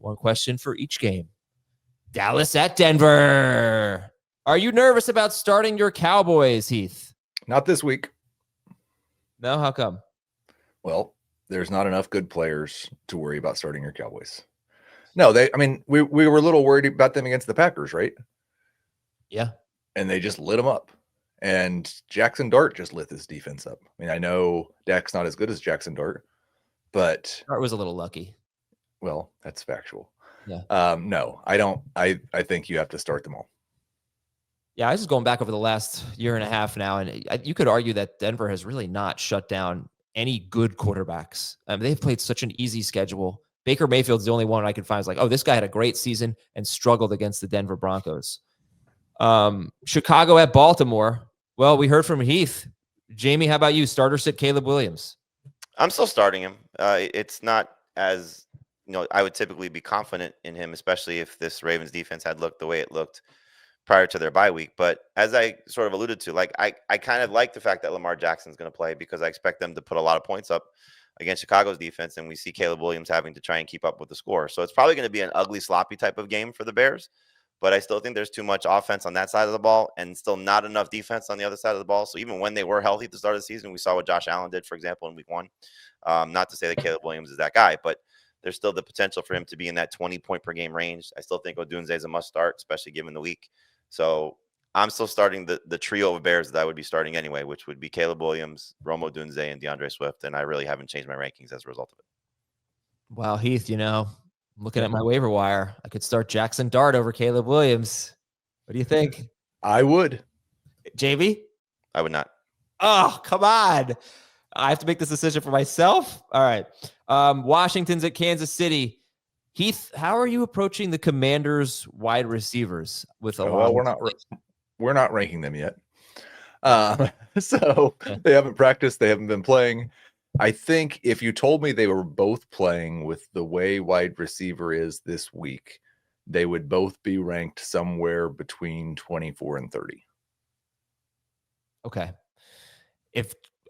One question for each game. Dallas at Denver. Are you nervous about starting your Cowboys, Heath? Not this week. No, how come? Well, there's not enough good players to worry about starting your Cowboys. No, we were a little worried about them against the Packers, right? Yeah. And they just lit them up. And Jackson Dart just lit this defense up. I mean, I know Dak's not as good as Jackson Dart, but Dart was a little lucky. Well, that's factual. Yeah. No, I don't. I think you have to start them all. Yeah, I was just going back over the last year and a half now, and you could argue that Denver has really not shut down any good quarterbacks. They've played such an easy schedule. Baker Mayfield's the only one I could find is like, oh, this guy had a great season and struggled against the Denver Broncos. Chicago at Baltimore. Well, we heard from Heath. Jamey, how about you? Starter sit Caleb Williams. I'm still starting him. It's not as, I would typically be confident in him, especially if this Ravens defense had looked the way it looked prior to their bye week. But as I sort of alluded to, I kind of like the fact that Lamar Jackson's going to play because I expect them to put a lot of points up against Chicago's defense, and we see Caleb Williams having to try and keep up with the score. So it's probably going to be an ugly, sloppy type of game for the Bears. But I still think there's too much offense on that side of the ball and still not enough defense on the other side of the ball. So even when they were healthy at the start of the season, we saw what Josh Allen did, for example, in week 1. Not to say that Caleb Williams is that guy, but there's still the potential for him to be in that 20-point per game range. I still think Odunze is a must start, especially given the week. So I'm still starting the trio of Bears that I would be starting anyway, which would be Caleb Williams, Rome Odunze, and DeAndre Swift. And I really haven't changed my rankings as a result of it. Wow, Heath, looking at my waiver wire, I could start Jackson Dart over Caleb Williams. What do you think? I would. JB? I would not. Oh, come on. I have to make this decision for myself? All right. Washington's at Kansas City. Heath, how are you approaching the Commanders' wide receivers with a Well, we're not ranking them yet. So they haven't practiced. They haven't been playing. I think if you told me they were both playing with the way wide receiver is this week, they would both be ranked somewhere between 24 and 30. Okay.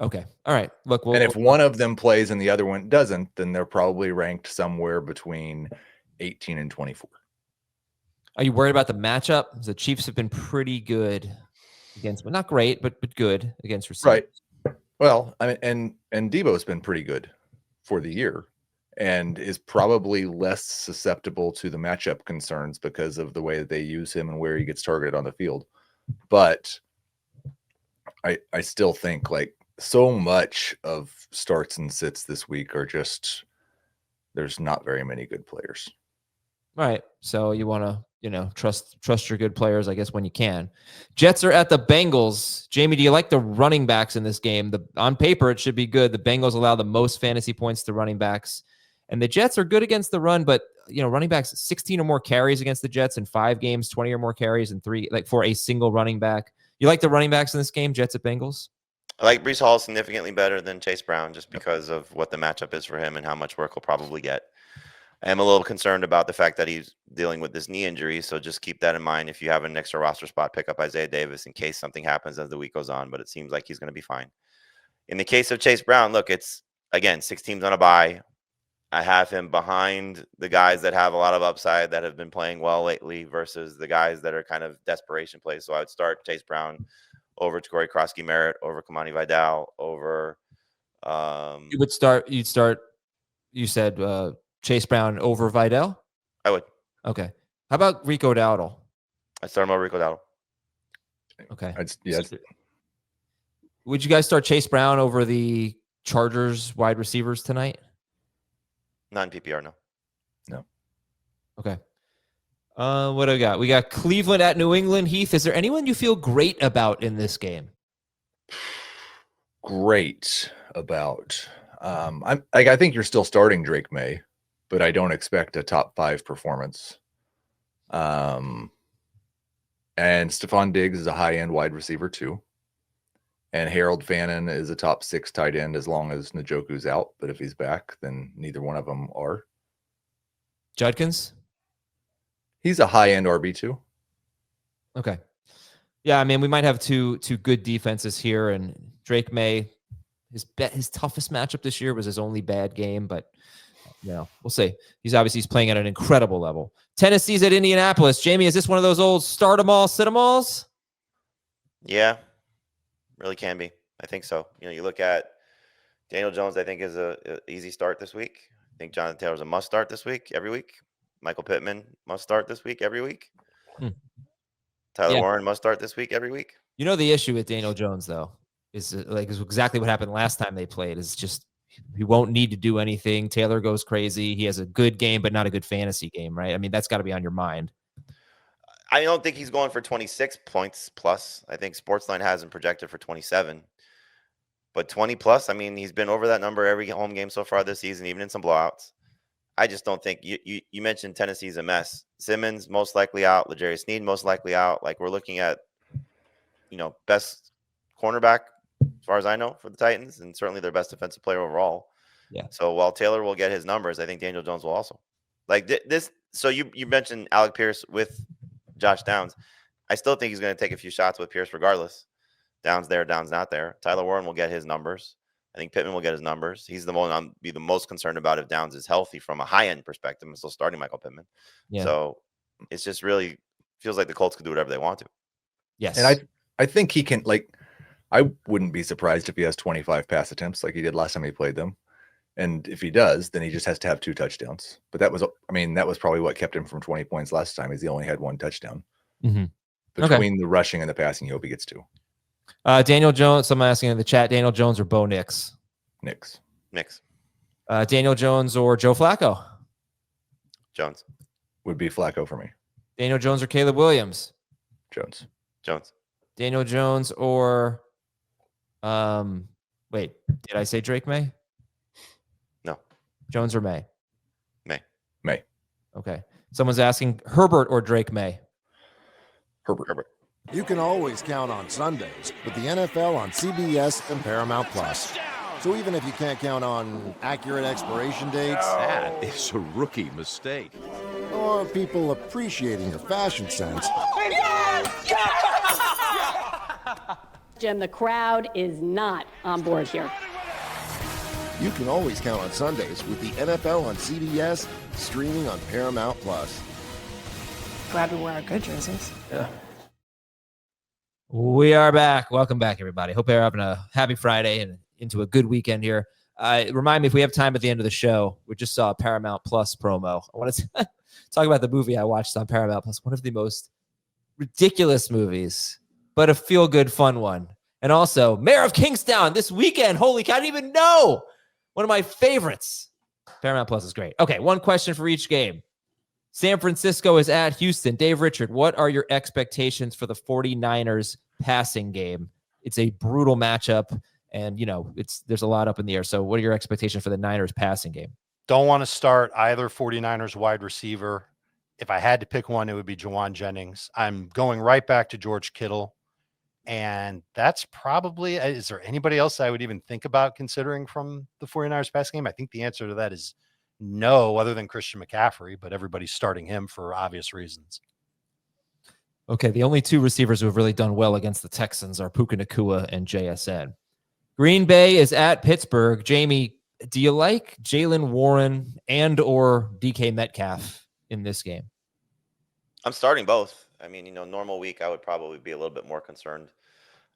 Okay. All right. Look, if one of them plays and the other one doesn't, then they're probably ranked somewhere between 18 and 24. Are you worried about the matchup? The Chiefs have been pretty good against, well, not great, but good against receivers. Right. Well, I mean, and Debo's been pretty good for the year and is probably less susceptible to the matchup concerns because of the way that they use him and where he gets targeted on the field. But I still think so much of starts and sits this week are just, there's not very many good players. Right. So you want to, trust your good players, I guess, when you can. Jets are at the Bengals. Jamey, do you like the running backs in this game? On paper, it should be good. The Bengals allow the most fantasy points to running backs. And the Jets are good against the run, but, running backs, 16 or more carries against the Jets in 5 games, 20 or more carries in 3, for a single running back. You like the running backs in this game, Jets at Bengals? I like Breece Hall significantly better than Chase Brown just because of what the matchup is for him and how much work he'll probably get. I am a little concerned about the fact that he's dealing with this knee injury, so just keep that in mind. If you have an extra roster spot, pick up Isaiah Davis in case something happens as the week goes on, but it seems like he's going to be fine. In the case of Chase Brown, look, it's, again, 6 teams on a bye. I have him behind the guys that have a lot of upside that have been playing well lately versus the guys that are kind of desperation plays. So I would start Chase Brown over Corey Krosky-Merritt, over Kamani Vidal, over you said Chase Brown over Vidal? I would. Okay. How about Rico Dowdle? I start him over Rico Dowdle. Okay. Yes. Would you guys start Chase Brown over the Chargers wide receivers tonight? Not in PPR, no. No. Okay. What do we got? We got Cleveland at New England. Heath, is there anyone you feel great about in this game? Great about. I think you're still starting Drake May, but I don't expect a top 5 performance. And Stephon Diggs is a high-end wide receiver too. And Harold Fannin is a top 6 tight end as long as Njoku's out. But if he's back, then neither one of them are. Judkins? He's a high-end RB too. Okay. Yeah, I mean, we might have two good defenses here. And Drake May, his toughest matchup this year was his only bad game. But we'll see. He's playing at an incredible level. Tennessee's at Indianapolis. Jamey, is this one of those old start 'em all, sit 'em alls? Yeah, really can be. I think so. You look at Daniel Jones, I think is a easy start this week. I think Jonathan Taylor's a must start this week, every week. Michael Pittman must start this week, every week. Tyler Warren must start this week, every week. The issue with Daniel Jones, though, is exactly what happened last time they played. Is just he won't need to do anything. Taylor goes crazy. He has a good game, but not a good fantasy game, right? I mean, that's got to be on your mind. I don't think he's going for 26 points plus. I think Sportsline has him projected for 27. But 20 plus, I mean, he's been over that number every home game so far this season, even in some blowouts. I just don't think you mentioned Tennessee's a mess. Simmons most likely out. L'Jarius Sneed most likely out. Like, we're looking at, best cornerback as far as I know for the Titans, and certainly their best defensive player overall. Yeah. So while Taylor will get his numbers, I think Daniel Jones will also. Like this. So you mentioned Alec Pierce with Josh Downs. I still think he's going to take a few shots with Pierce regardless. Downs there, Downs not there. Tyler Warren will get his numbers. I think Pittman will get his numbers. He's the one I'm be the most concerned about if Downs is healthy from a high-end perspective. I'm still starting Michael Pittman. Yeah. So it's just really feels like the Colts could do whatever they want to. Yes. And I think he can, I wouldn't be surprised if he has 25 pass attempts like he did last time he played them. And if he does, then he just has to have 2 touchdowns. But that was probably what kept him from 20 points last time, is he only had 1 touchdown. Mm-hmm. Between the rushing and the passing, he hope he gets 2. Daniel Jones, someone asking in the chat, Daniel Jones or Bo Nix? Nix. Daniel Jones or Joe Flacco? Jones. Would be Flacco for me. Daniel Jones or Caleb Williams? Jones. Daniel Jones or wait, did I say Drake May? No. Jones or May? May. Okay. Someone's asking Herbert or Drake May? Herbert. You can always count on Sundays with the NFL on CBS and Paramount Plus. So even if you can't count on accurate expiration dates, that is a rookie mistake, or people appreciating your fashion sense, Jim, the crowd is not on board here. You can always count on Sundays with the NFL on CBS, streaming on Paramount Plus. Glad we wear our good jerseys. Yeah. We are back. Welcome back, everybody. Hope you're having a happy Friday and into a good weekend here. Remind me if we have time at the end of the show. We just saw a Paramount Plus promo. I want to talk about the movie I watched on Paramount Plus. One of the most ridiculous movies, but a feel-good, fun one. And also, Mayor of Kingstown this weekend. Holy cow, I didn't even know. One of my favorites. Paramount Plus is great. Okay, one question for each game. San Francisco is at Houston. Dave Richard, what are your expectations for the 49ers passing game? It's a brutal matchup, and there's a lot up in the air. So what are your expectations for the Niners passing game? Don't want to start either 49ers wide receiver. If I had to pick one, it would be Jawan Jennings. I'm going right back to George Kittle. And that's probably, is there anybody else I would even think about considering from the 49ers passing game? I think the answer to that is no, other than Christian McCaffrey, but everybody's starting him for obvious reasons. Okay, the only 2 receivers who have really done well against the Texans are Puka Nacua and JSN. Green Bay is at Pittsburgh. Jamey, do you like Jaylen Warren and or DK Metcalf in this game? I'm starting both. I mean, normal week, I would probably be a little bit more concerned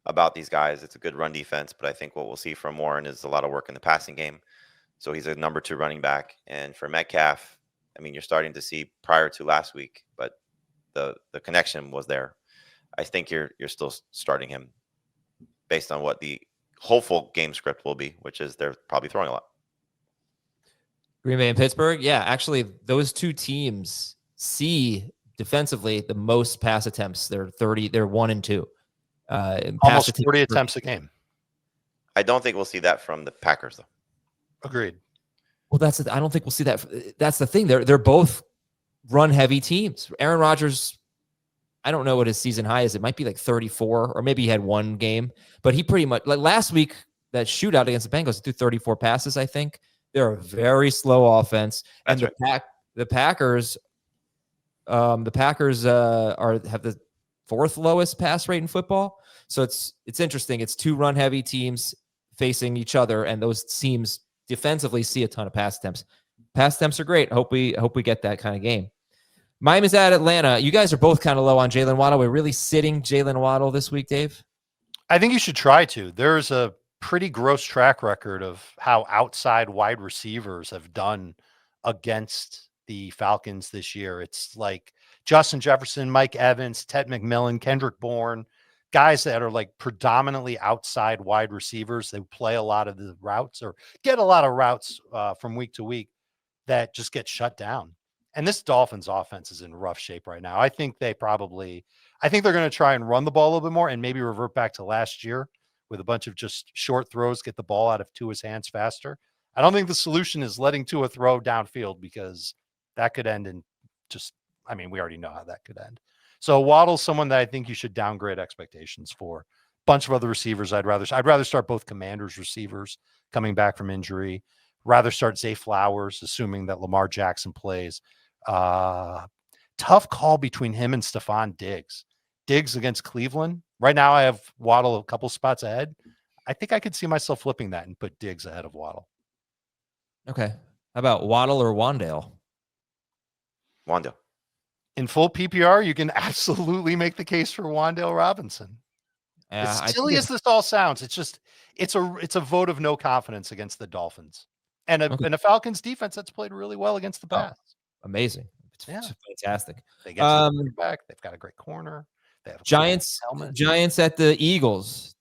about these guys. It's a good run defense, but I think what we'll see from Warren is a lot of work in the passing game. So he's a number 2 running back. And for Metcalf, I mean, you're starting to see prior to last week, but the connection was there. I think you're still starting him based on what the hopeful game script will be, which is they're probably throwing a lot. Green Bay and Pittsburgh. Yeah, actually, those 2 teams see defensively the most pass attempts. They're 1 and 2. Almost 40 attempts a game. I don't think we'll see that from the Packers, though. Agreed. Well, I don't think we'll see that. That's the thing. They're both run heavy teams. Aaron Rodgers, I don't know what his season high is. It might be like 34, or maybe he had 1 game, but he pretty much, like last week, that shootout against the Bengals, he threw 34 passes, I think. They're a very slow offense. That's and right. The Packers have the 4th lowest pass rate in football. So it's interesting. It's 2 run heavy teams facing each other, and those teams defensively see a ton of pass attempts. pass attempts are great. Hope we get that kind of game. Miami's at Atlanta. You guys are both kind of low on Jalen Waddle. We're really sitting Jalen Waddle this week, Dave. I think you should try to. There's a pretty gross track record of how outside wide receivers have done against the Falcons this year. It's like Justin Jefferson, Mike Evans, Ted McMillan, Kendrick Bourne, guys that are like predominantly outside wide receivers. They play a lot of the routes or get a lot of routes from week to week that just get shut down. And this Dolphins offense is in rough shape right now. I think they're going to try and run the ball a little bit more and maybe revert back to last year with a bunch of just short throws, get the ball out of Tua's hands faster. I don't think the solution is letting Tua throw downfield because that could end in we already know how that could end. So Waddle's someone that I think you should downgrade expectations for. Bunch of other receivers I'd rather start both Commanders receivers coming back from injury. Rather start Zay Flowers, assuming that Lamar Jackson plays. Tough call between him and Stephon Diggs. Diggs against Cleveland. Right now I have Waddle a couple spots ahead. I think I could see myself flipping that and put Diggs ahead of Waddle. Okay. How about Waddle or Wandale? Wandale. In full PPR, you can absolutely make the case for Wandale Robinson. As silly as this all sounds, it's a vote of no confidence against the Dolphins and a Falcons defense that's played really well against the pass. Amazing. It's fantastic. They get to the back. They've got a great corner. They have Giants at the Eagles.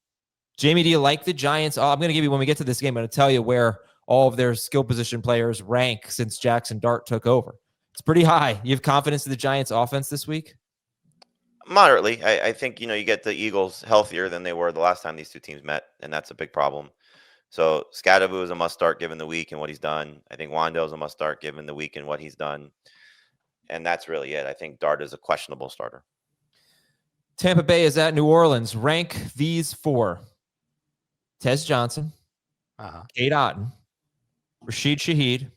Jamey, do you like the Giants? I'm going to give you, when we get to this game, I'm going to tell you where all of their skill position players rank since Jackson Dart took over. It's pretty high. You have confidence in the Giants offense this week? Moderately. I think, you get the Eagles healthier than they were the last time these two teams met, and that's a big problem. So Scadaboo is a must start given the week and what he's done. I think Wandale is a must start given the week and what he's done. And that's really it. I think Dart is a questionable starter. Tampa Bay is at New Orleans. Rank these four: Tez Johnson, Cade Otton, Rashid Shaheed,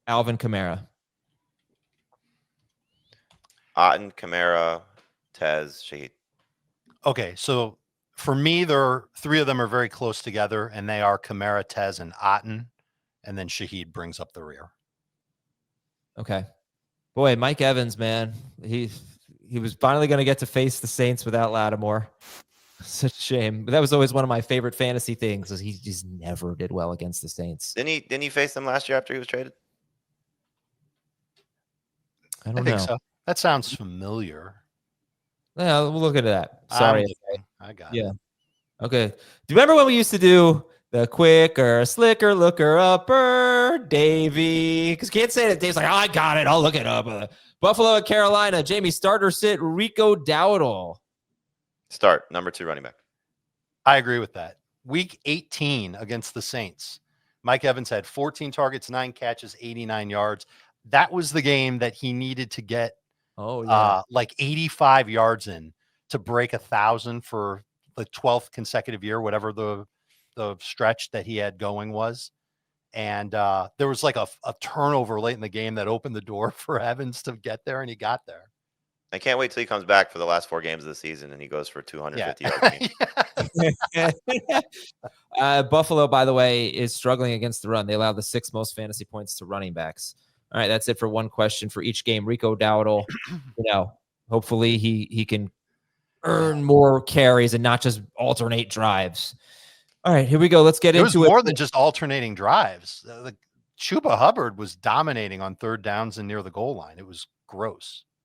Alvin Kamara. Otton, Kamara, Tez, Shaheed. Okay, so for me, three of them are very close together, and they are Kamara, Tez, and Otton, and then Shaheed brings up the rear. Okay. Boy, Mike Evans, man, he was finally going to get to face the Saints without Lattimore. Such a shame. But that was always one of my favorite fantasy things, is he just never did well against the Saints. Didn't he face them last year after he was traded? I don't know. Think so. That sounds familiar. Yeah, we'll look at that. Sorry. I got it. Okay. Do you remember when we used to do the quicker, slicker, looker, upper, Davey? Because you can't say that Dave's like, I got it. I'll look it up. Buffalo at Carolina. Jamey, start or sit Rico Dowdle? Start. Number 2 running back. I agree with that. Week 18 against the Saints. Mike Evans had 14 targets, 9 catches, 89 yards. That was the game that he needed to get like 85 yards in to break 1,000 for the 12th consecutive year, whatever the stretch that he had going was. And there was like a turnover late in the game that opened the door for Evans to get there, and he got there. I can't wait till he comes back for the last 4 games of the season and he goes for 250 yards. Buffalo, by the way, is struggling against the run. They allow the 6th most fantasy points to running backs. All right, that's it for one question for each game. Rico Dowdle, hopefully he can earn more carries and not just alternate drives. All right, here we go. Let's get into it. It was more than just alternating drives. Chuba Hubbard was dominating on 3rd downs and near the goal line. It was gross.